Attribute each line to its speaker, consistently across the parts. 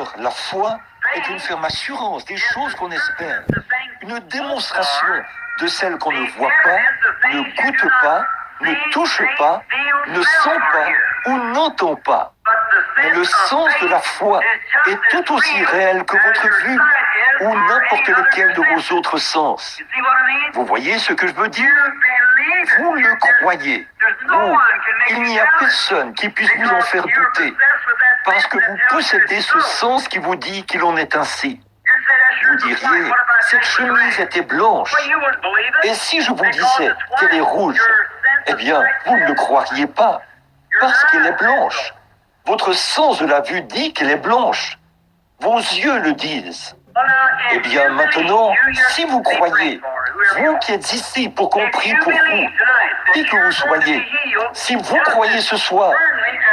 Speaker 1: Alors, la foi est une ferme assurance des choses qu'on espère, une démonstration de celles qu'on ne voit pas, ne goûte pas, ne touche pas, ne sent pas ou n'entend pas. Mais le sens de la foi est tout aussi réel que votre vue ou n'importe lequel de vos autres sens. Vous voyez ce que je veux dire? Vous le croyez. Il n'y a personne qui puisse vous en faire douter, parce que vous possédez ce sens qui vous dit qu'il en est ainsi. Vous diriez, cette chemise était blanche. Et si je vous disais qu'elle est rouge, eh bien, vous ne le croiriez pas, parce qu'elle est blanche. Votre sens de la vue dit qu'elle est blanche. Vos yeux le disent. Eh bien, maintenant, si vous croyez, vous qui êtes ici pour qu'on prie pour vous, qui que vous soyez, si vous croyez ce soir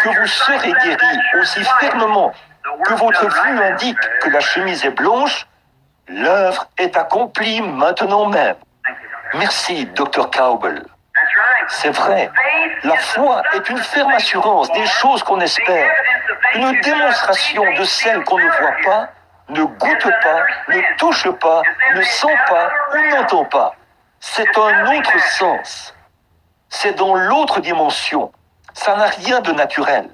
Speaker 1: que vous serez guéri aussi fermement que votre vue indique que la chemise est blanche, l'œuvre est accomplie maintenant même. Merci, Dr. Cowbell. C'est vrai, la foi est une ferme assurance des choses qu'on espère, une démonstration de celles qu'on ne voit pas, ne goûte pas, ne touche pas, ne sent pas ou n'entend pas. C'est un autre sens. C'est dans l'autre dimension. Ça n'a rien de naturel.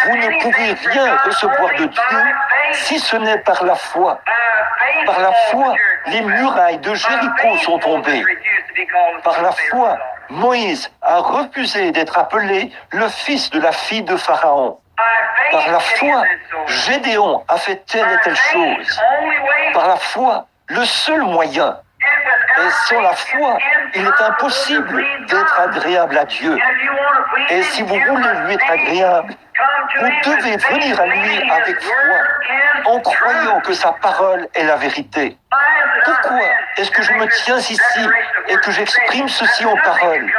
Speaker 1: Vous ne pouvez rien recevoir de Dieu si ce n'est par la foi. Par la foi, les murailles de Jéricho sont tombées. Par la foi, Moïse a refusé d'être appelé le fils de la fille de Pharaon. Par la foi, Gédéon a fait telle et telle chose. Par la foi, le seul moyen. Et sans la foi, il est impossible d'être agréable à Dieu. Et si vous voulez lui être agréable, vous devez venir à lui avec foi, en croyant que sa parole est la vérité. Pourquoi est-ce que je me tiens ici et que j'exprime ceci en parole?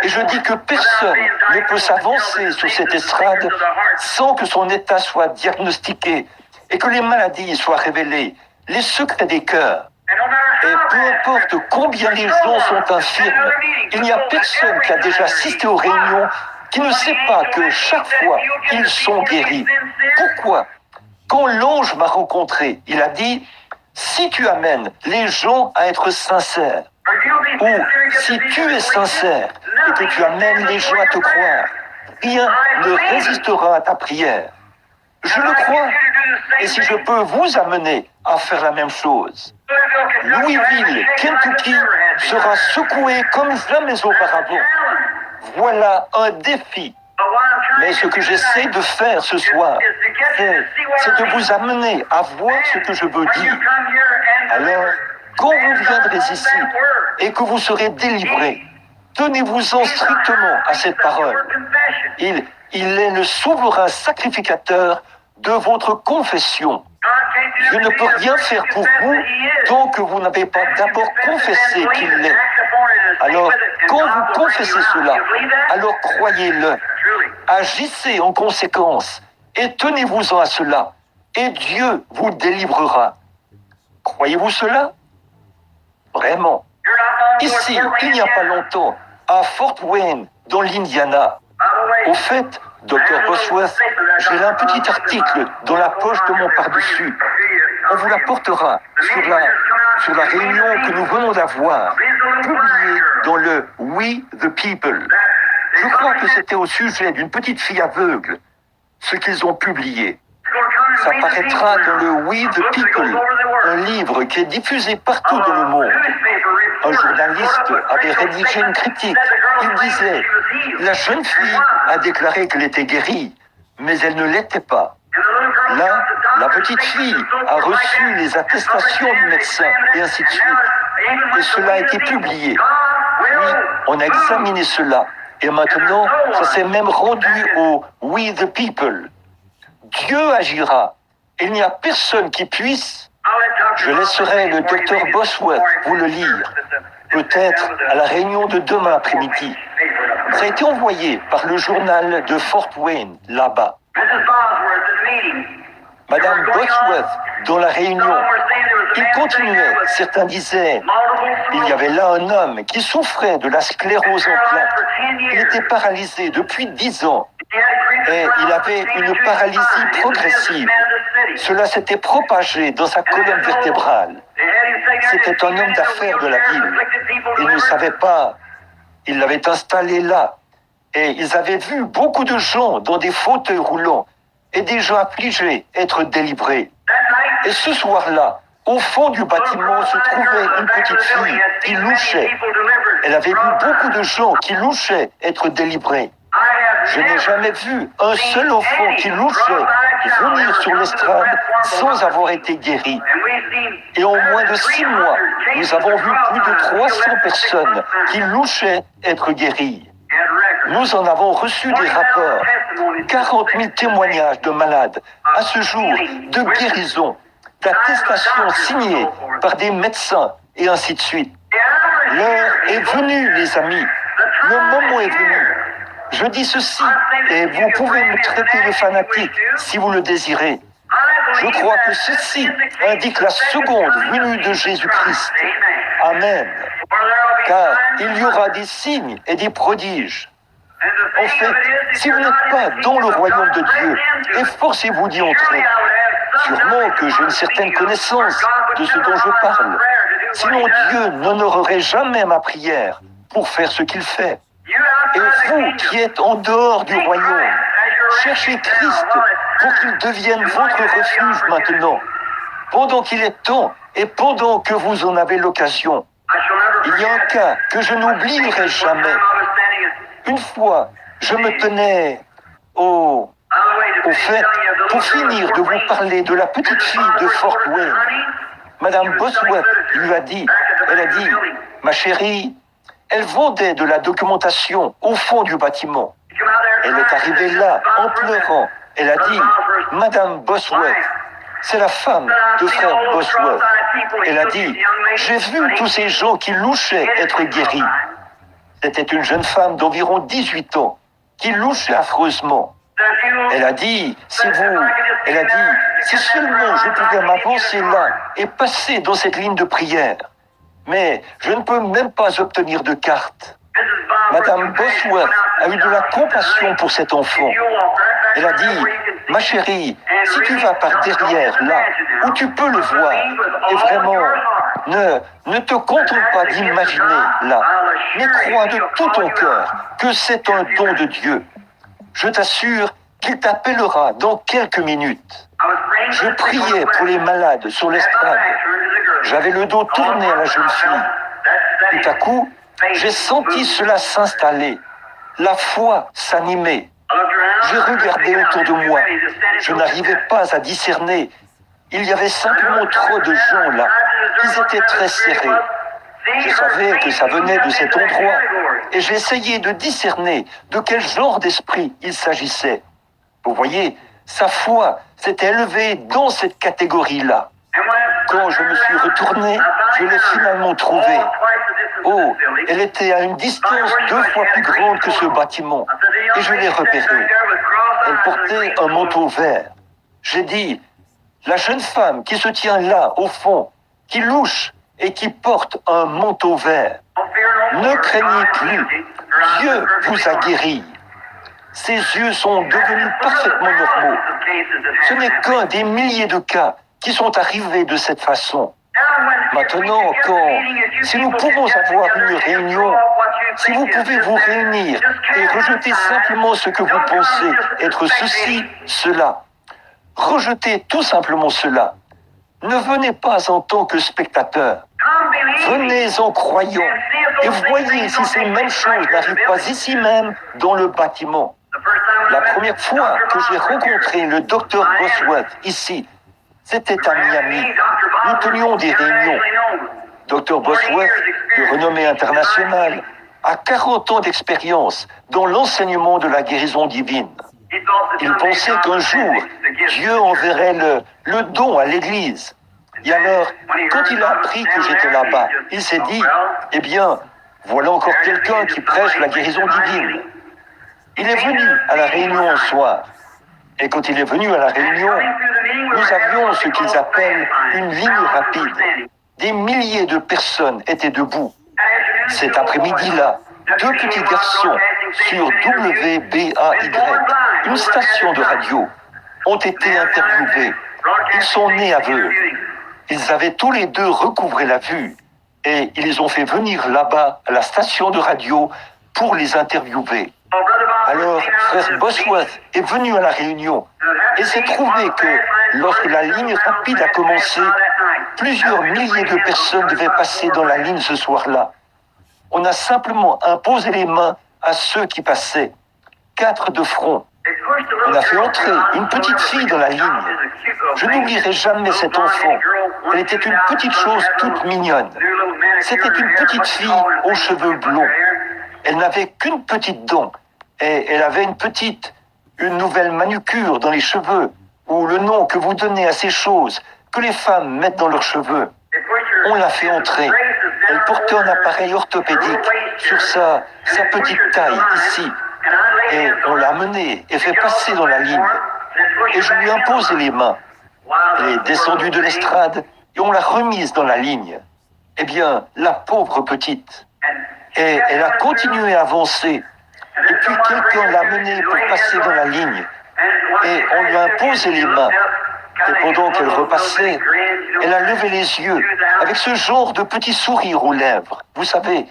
Speaker 1: Et je dis que personne ne peut s'avancer sur cette estrade sans que son état soit diagnostiqué et que les maladies soient révélées, les secrets des cœurs. Et peu importe combien les gens sont infirmes, il n'y a personne qui a déjà assisté aux réunions qui ne sait pas que chaque fois, ils sont guéris. Pourquoi? Quand l'ange m'a rencontré, il a dit, si tu amènes les gens à être sincères, ou si tu es sincère et que tu amènes les gens à te croire, rien ne résistera à ta prière. Je le crois. Et si je peux vous amener à faire la même chose, Louisville, Kentucky sera secoué comme jamais auparavant. Voilà un défi. Mais ce que j'essaie de faire ce soir, c'est de vous amener à voir ce que je veux dire. Alors, quand vous viendrez ici et que vous serez délivrés, tenez-vous-en strictement à cette parole. Il est le souverain sacrificateur de votre confession. Je ne peux rien faire pour vous tant que vous n'avez pas d'abord confessé qu'il l'est. Alors, quand vous confessez cela, alors croyez-le. Agissez en conséquence et tenez-vous-en à cela. Et Dieu vous délivrera. Croyez-vous cela? Vraiment. Ici, il n'y a pas longtemps, à Fort Wayne, dans l'Indiana. Au fait, Dr. Bosworth, j'ai un petit article dans la poche de mon pardessus. On vous l'apportera sur la réunion que nous venons d'avoir, publiée dans le We the People. Je crois que c'était au sujet d'une petite fille aveugle, ce qu'ils ont publié. Ça paraîtra dans le We the People, un livre qui est diffusé partout dans le monde. Un journaliste avait rédigé une critique. Il disait, la jeune fille a déclaré qu'elle était guérie, mais elle ne l'était pas. Là, la petite fille a reçu les attestations du médecin, et ainsi de suite. Et cela a été publié. Oui, on a examiné cela. Et maintenant, ça s'est même rendu au We the People. Dieu agira. Il n'y a personne qui puisse. Je laisserai le docteur Bosworth vous le lire. Peut-être à la réunion de demain après-midi. Ça a été envoyé par le journal de Fort Wayne, là-bas. Madame Bosworth, dans la réunion, il continuait. Certains disaient, il y avait là un homme qui souffrait de la sclérose en plaques. Il était paralysé depuis 10 ans. Et il avait une paralysie progressive. Cela s'était propagé dans sa colonne vertébrale. C'était un homme d'affaires de la ville. Il ne savait pas, il l'avait installé là. Et ils avaient vu beaucoup de gens dans des fauteuils roulants et des gens affligés être délivrés. Et ce soir-là, au fond du bâtiment se trouvait une petite fille qui louchait. Elle avait vu beaucoup de gens qui louchaient être délivrés. Je n'ai jamais vu un seul enfant qui louchait venir sur l'estrade sans avoir été guéri. Et en moins de 6 mois, nous avons vu plus de 300 personnes qui louchaient être guéries. Nous en avons reçu des rapports, 40 000 témoignages de malades, à ce jour, de guérison, d'attestations signées par des médecins, et ainsi de suite. L'heure est venue, les amis. Le moment est venu. Je dis ceci, et vous pouvez me traiter de fanatique si vous le désirez. Je crois que ceci indique la seconde venue de Jésus-Christ. Amen. Car il y aura des signes et des prodiges. En fait, si vous n'êtes pas dans le royaume de Dieu, efforcez-vous d'y entrer. Sûrement que j'ai une certaine connaissance de ce dont je parle. Sinon Dieu n'honorerait jamais ma prière pour faire ce qu'il fait. Et vous qui êtes en dehors du royaume, cherchez Christ pour qu'il devienne votre refuge maintenant, pendant qu'il est temps et pendant que vous en avez l'occasion. Il y a un cas que je n'oublierai jamais. Une fois, je me tenais au fait, pour finir de vous parler de la petite fille de Fort Wayne. Madame Bosworth lui a dit, elle a dit, ma chérie, elle vendait de la documentation au fond du bâtiment. Elle est arrivée là, en pleurant. Elle a dit, Madame Bosworth, c'est la femme de frère Bosworth. Elle a dit, j'ai vu tous ces gens qui louchaient être guéris. C'était une jeune femme d'environ 18 ans qui louchait affreusement. Elle a dit, si seulement je pouvais m'avancer là et passer dans cette ligne de prière. Mais je ne peux même pas obtenir de carte. Madame Bosworth a eu de la compassion pour cet enfant. Elle a dit, ma chérie, si tu vas par derrière, là, où tu peux le voir, et vraiment, ne te contente pas d'imaginer, là, mais crois de tout ton cœur que c'est un don de Dieu. Je t'assure qu'il t'appellera dans quelques minutes. Je priais pour les malades sur l'estrade. J'avais le dos tourné à la jeune fille. Tout à coup, j'ai senti cela s'installer. La foi s'animer. J'ai regardé autour de moi. Je n'arrivais pas à discerner. Il y avait simplement trop de gens là. Ils étaient très serrés. Je savais que ça venait de cet endroit. Et j'essayais de discerner de quel genre d'esprit il s'agissait. Vous voyez, sa foi s'était élevée dans cette catégorie-là. Quand je me suis retourné, je l'ai finalement trouvée. Oh, elle était à une distance 2 fois plus grande que ce bâtiment. Et je l'ai repérée. Elle portait un manteau vert. J'ai dit, la jeune femme qui se tient là, au fond, qui louche et qui porte un manteau vert, ne craignez plus. Dieu vous a guéri. Ses yeux sont devenus parfaitement normaux. Ce n'est qu'un des milliers de cas qui sont arrivés de cette façon. Maintenant, si nous pouvons avoir une réunion, si vous pouvez vous réunir et rejeter simplement ce que vous pensez être ceci, cela, rejetez tout simplement cela. Ne venez pas en tant que spectateur. Venez en croyant et voyez si ces mêmes choses n'arrivent pas ici même dans le bâtiment. La première fois que j'ai rencontré le docteur Bosworth ici, c'était à Miami. Nous tenions des réunions. Dr Bosworth, de renommée internationale, a 40 ans d'expérience dans l'enseignement de la guérison divine. Il pensait qu'un jour, Dieu enverrait le don à l'Église. Et alors, quand il a appris que j'étais là-bas, il s'est dit, eh bien, voilà encore quelqu'un qui prêche la guérison divine. Il est venu à la réunion un soir. Et quand il est venu à la réunion, nous avions ce qu'ils appellent une ligne rapide. Des milliers de personnes étaient debout. Cet après-midi-là, 2 petits garçons sur WBAY, une station de radio, ont été interviewés. Ils sont nés aveugles. Ils avaient tous les deux recouvré la vue et ils les ont fait venir là-bas à la station de radio pour les interviewer. Alors, frère Bosworth est venu à la réunion et s'est trouvé que lorsque la ligne rapide a commencé, plusieurs milliers de personnes devaient passer dans la ligne ce soir-là. On a simplement imposé les mains à ceux qui passaient, 4 de front. On a fait entrer une petite fille dans la ligne. Je n'oublierai jamais cet enfant. Elle était une petite chose toute mignonne. C'était une petite fille aux cheveux blonds. Elle n'avait qu'une petite dent. Et elle avait une nouvelle manucure dans les cheveux, ou le nom que vous donnez à ces choses que les femmes mettent dans leurs cheveux. On l'a fait entrer. Elle portait un appareil orthopédique sur sa petite taille ici. Et on l'a amenée et fait passer dans la ligne. Et je lui ai imposé les mains. Elle est descendue de l'estrade et on l'a remise dans la ligne. Eh bien, la pauvre petite. Et elle a continué à avancer. Et puis quelqu'un l'a menée pour passer dans la ligne. Et on lui a imposé les mains. Et pendant qu'elle repassait, elle a levé les yeux avec ce genre de petit sourire aux lèvres, vous savez,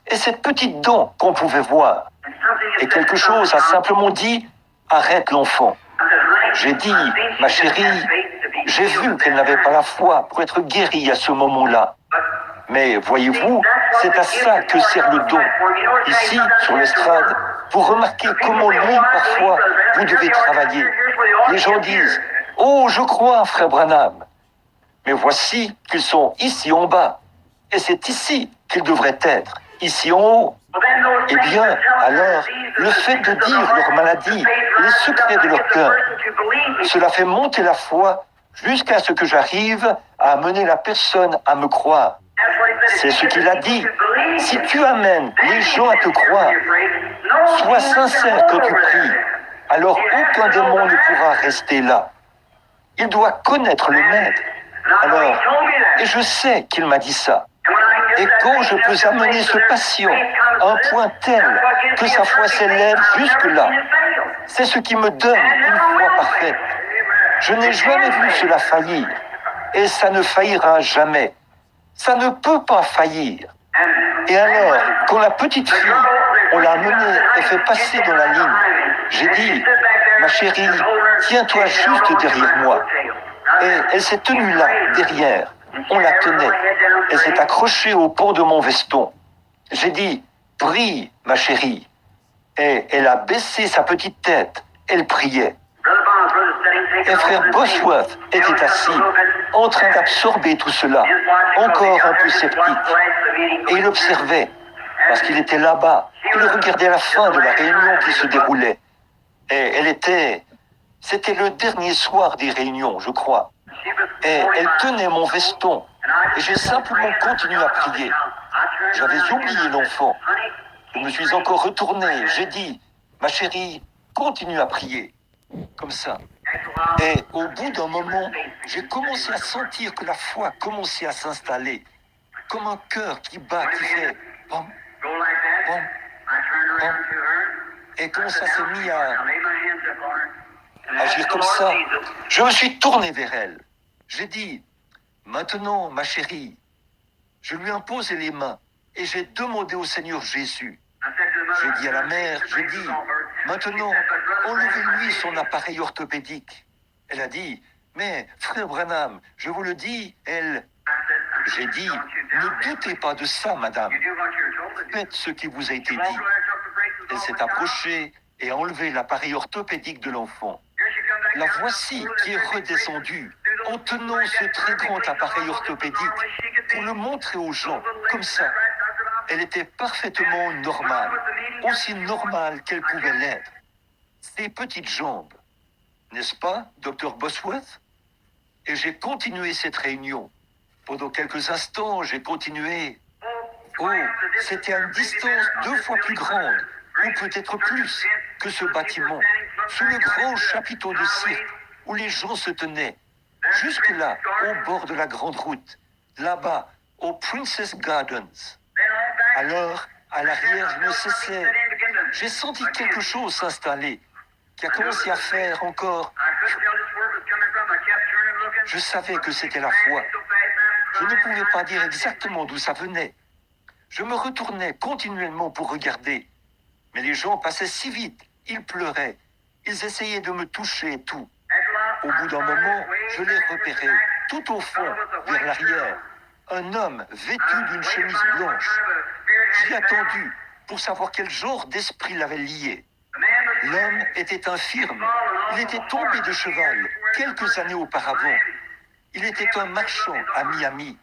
Speaker 1: et cette petite dent qu'on pouvait voir. Et quelque chose a simplement dit « Arrête l'enfant ». J'ai dit « Ma chérie, j'ai vu qu'elle n'avait pas la foi pour être guérie à ce moment-là. Mais voyez-vous, c'est à ça que sert le don. Ici, sur l'estrade, vous remarquez comment loin parfois vous devez travailler. Les gens disent « Oh, je crois, frère Branham ». Mais voici qu'ils sont ici en bas. Et c'est ici qu'ils devraient être, ici en haut. Eh bien, alors, le fait de dire leur maladie, les secrets de leur cœur, cela fait monter la foi jusqu'à ce que j'arrive à amener la personne à me croire. C'est ce qu'il a dit. Si tu amènes les gens à te croire, sois sincère quand tu pries, alors aucun démon ne pourra rester là. Il doit connaître le maître. Alors, et je sais qu'il m'a dit ça. Et quand je peux amener ce patient à un point tel que sa foi s'élève jusque-là, c'est ce qui me donne une foi parfaite. Je n'ai jamais vu cela faillir. Et ça ne faillira jamais. Ça ne peut pas faillir. Et alors, quand la petite fille, on l'a amenée et fait passer dans la ligne, j'ai dit, ma chérie, tiens-toi juste derrière moi. Et elle s'est tenue là, derrière. On la tenait. Elle s'est accrochée au pont de mon veston. J'ai dit, prie, ma chérie. Et elle a baissé sa petite tête. Elle priait. Et frère Bosworth était assis, en train d'absorber tout cela, encore un peu sceptique. Et il observait, parce qu'il était là-bas. Il regardait la fin de la réunion qui se déroulait. Et c'était le dernier soir des réunions, je crois. Et elle tenait mon veston. Et j'ai simplement continué à prier. J'avais oublié l'enfant. Je me suis encore retourné. J'ai dit, ma chérie, continue à prier. Comme ça. Et au bout d'un moment, j'ai commencé à sentir que la foi commençait à s'installer. Comme un cœur qui bat, qui fait pom, pom, pom. Et quand ça s'est mis à agir comme ça, je me suis tourné vers elle. J'ai dit, maintenant, ma chérie, je lui ai imposé les mains et j'ai demandé au Seigneur Jésus. J'ai dit à la mère, j'ai dit, maintenant, enlevez-lui son appareil orthopédique. Elle a dit, mais frère Branham, je vous le dis, j'ai dit, ne doutez pas de ça, madame. Faites ce qui vous a été dit. Elle s'est approchée et a enlevé l'appareil orthopédique de l'enfant. La voici qui est redescendue en tenant ce très grand appareil orthopédique pour le montrer aux gens, comme ça. Elle était parfaitement normale, aussi normale qu'elle pouvait l'être. Ses petites jambes, n'est-ce pas, Dr. Bosworth? Et j'ai continué cette réunion. Pendant quelques instants, j'ai continué. Oh, c'était à une distance 2 fois plus grande, ou peut-être plus, que ce bâtiment, sous le grand chapiteau de cirque, où les gens se tenaient, jusque-là, au bord de la grande route, là-bas, au Princess Gardens. Alors, à l'arrière, je ne cessais. J'ai senti quelque chose s'installer, qui a commencé à faire encore. Je savais que c'était la foi. Je ne pouvais pas dire exactement d'où ça venait. Je me retournais continuellement pour regarder. Mais les gens passaient si vite, ils pleuraient, ils essayaient de me toucher et tout. Au bout d'un moment, je les repérais, tout au fond, vers l'arrière. Un homme vêtu d'une chemise blanche. J'ai attendu pour savoir quel genre d'esprit l'avait lié. L'homme était infirme. Il était tombé de cheval quelques années auparavant. Il était un marchand à Miami.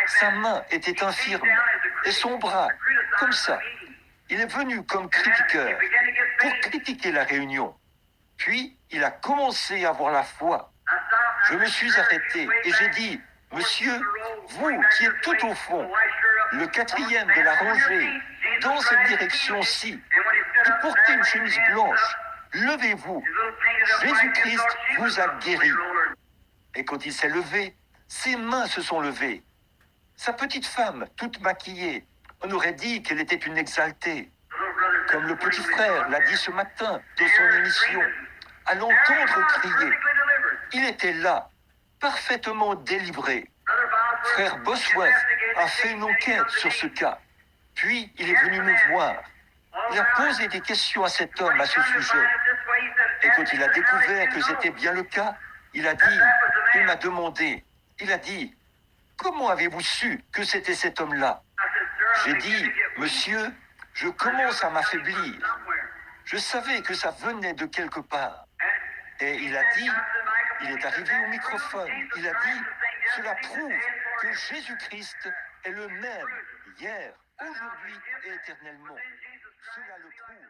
Speaker 1: Sa main était infirme et son bras, comme ça. Il est venu comme critiqueur pour critiquer la réunion. Puis, il a commencé à avoir la foi. Je me suis arrêté et j'ai dit, « Monsieur, vous qui êtes tout au fond, le quatrième de la rangée, dans cette direction-ci, qui portez une chemise blanche, levez-vous. Jésus-Christ vous a guéri. » Et quand il s'est levé, ses mains se sont levées. Sa petite femme, toute maquillée, on aurait dit qu'elle était une exaltée. Comme le petit frère l'a dit ce matin dans son émission, à l'entendre crier, il était là, parfaitement délivré. Frère Bosworth a fait une enquête sur ce cas. Puis il est venu me voir. Il a posé des questions à cet homme à ce sujet. Et quand il a découvert que c'était bien le cas, il m'a demandé, il a dit, « Comment avez-vous su que c'était cet homme-là » J'ai dit, « Monsieur, je commence à m'affaiblir. Je savais que ça venait de quelque part. » Et il a dit, il est arrivé au microphone, il a dit, « Cela prouve que Jésus-Christ est le même hier, aujourd'hui et éternellement. » Cela le prouve.